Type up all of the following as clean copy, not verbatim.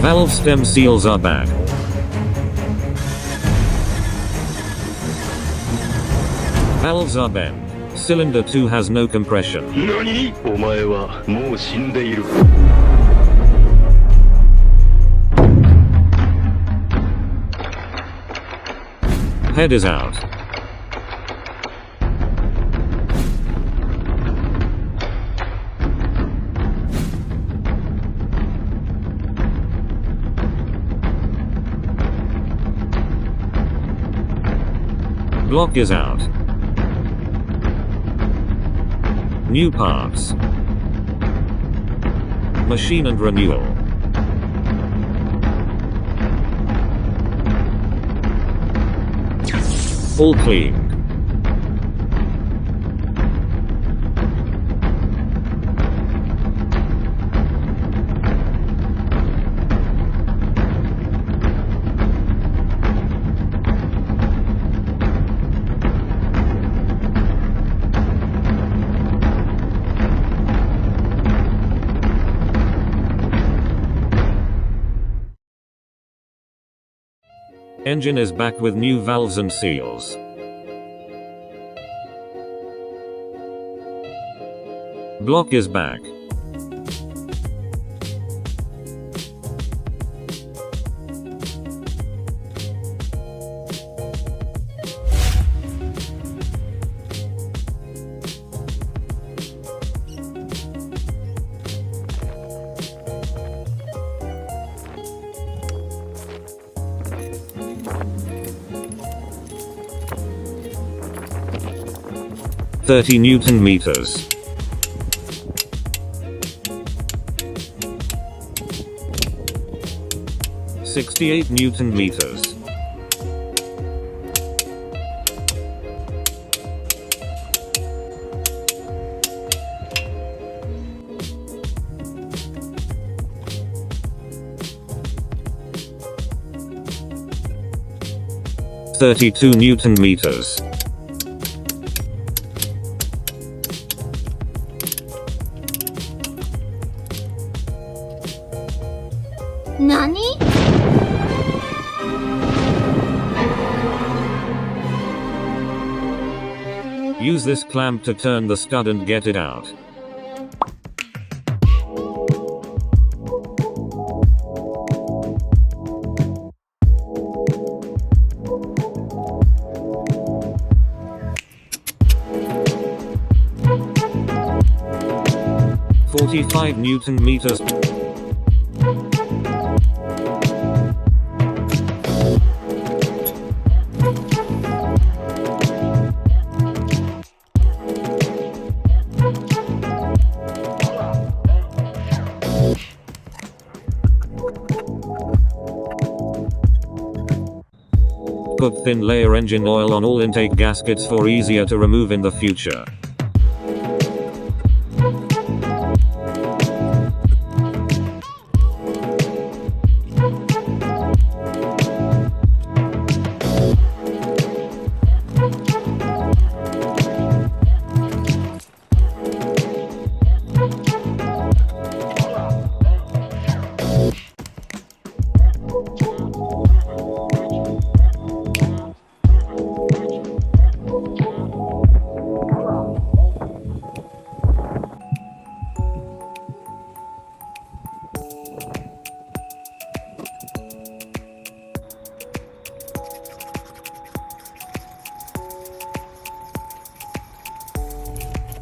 Valve stem seals are back. Valves are bent. Cylinder 2 has no compression. NANI?! お前はもう死んでいる。Head is out. Block is out. New parts. Machine and renewal. All clean. Engine is back with new valves and seals. Block is back. $30 Newton meters. $68 Newton meters. $32 Newton meters. NANI?! Use this clamp to turn the stud and get it out. $45 Newton meters. Put thin layer engine oil on all intake gaskets for easier to remove in the future.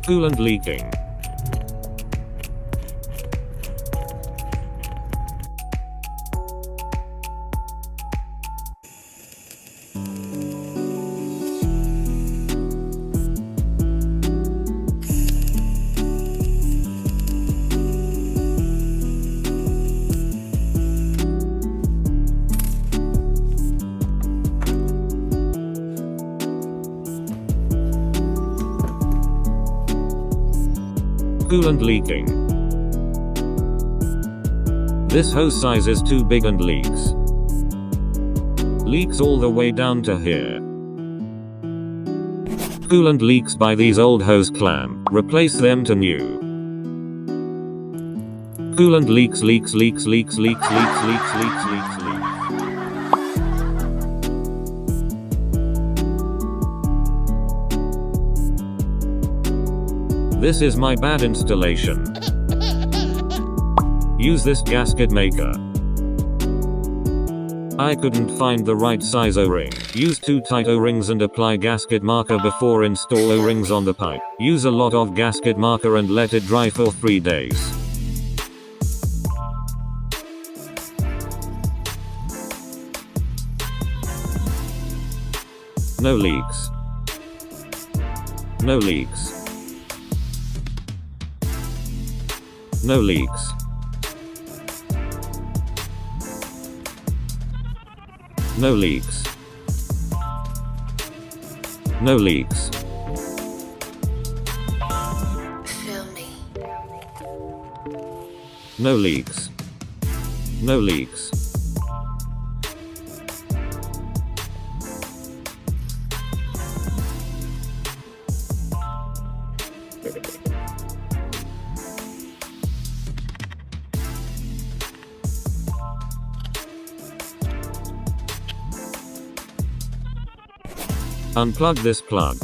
Coolant leaking. Coolant leaking. This hose size is too big and leaks. Leaks all the way down to here. Coolant leaks by these old hose clamp. Replace them to new. Coolant leaks. This is my bad installation. Use this gasket maker. I couldn't find the right size O-ring. Use 2 tight O-rings and apply gasket marker before install O-rings on the pipe. Use a lot of gasket marker and let it dry for 3 days. No leaks. No leaks. No leaks. No leaks. No leaks. Feel me. No leaks. No leaks. Unplug this plug.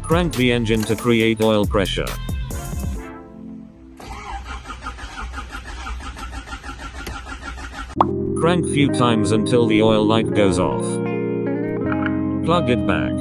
Crank the engine to create oil pressure. Crank few times until the oil light goes off. Plug it back.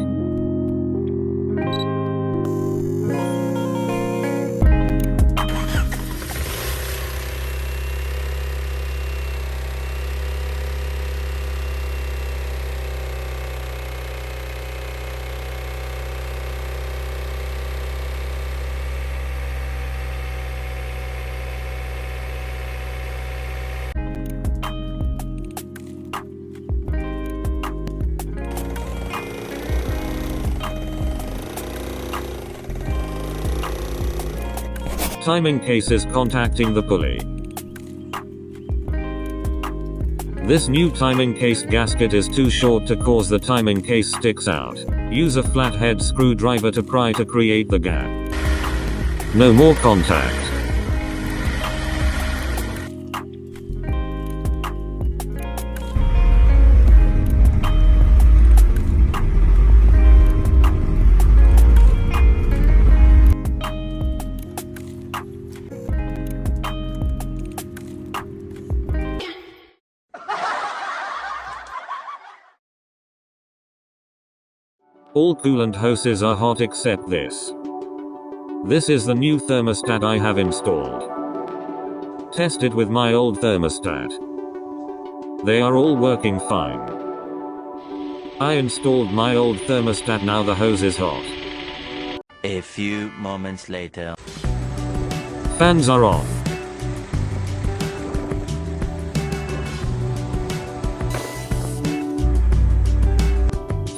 Timing case is contacting the pulley. This new timing case gasket is too short to cause the timing case sticks out. Use a flathead screwdriver to pry to create the gap. No more contact. All coolant hoses are hot except this. This is the new thermostat I have installed. Tested with my old thermostat. They are all working fine. I installed my old thermostat, now the hose is hot. A few moments later. Fans are on.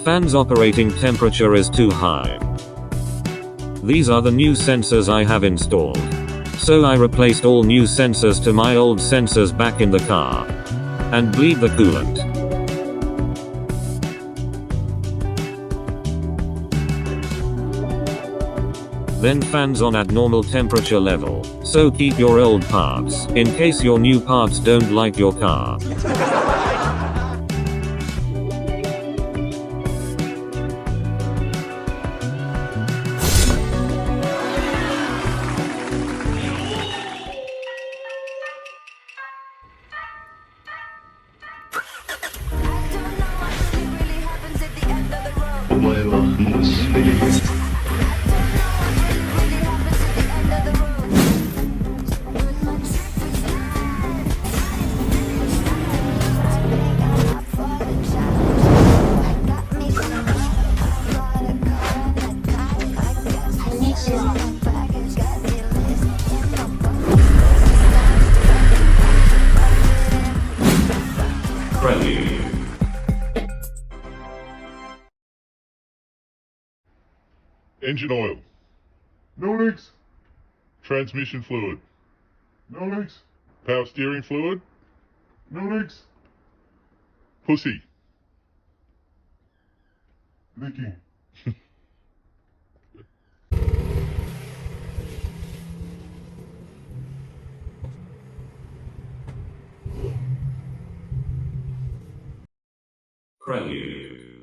Fan's operating temperature is too high. These are the new sensors I have installed. So I replaced all new sensors to my old sensors back in the car. And bleed the coolant. Then fans on at normal temperature level. So keep your old parts, in case your new parts don't like your car. Prelude. Engine oil. No leaks. Transmission fluid. No leaks. Power steering fluid? No leaks. Pussy. Leaking. Prelude.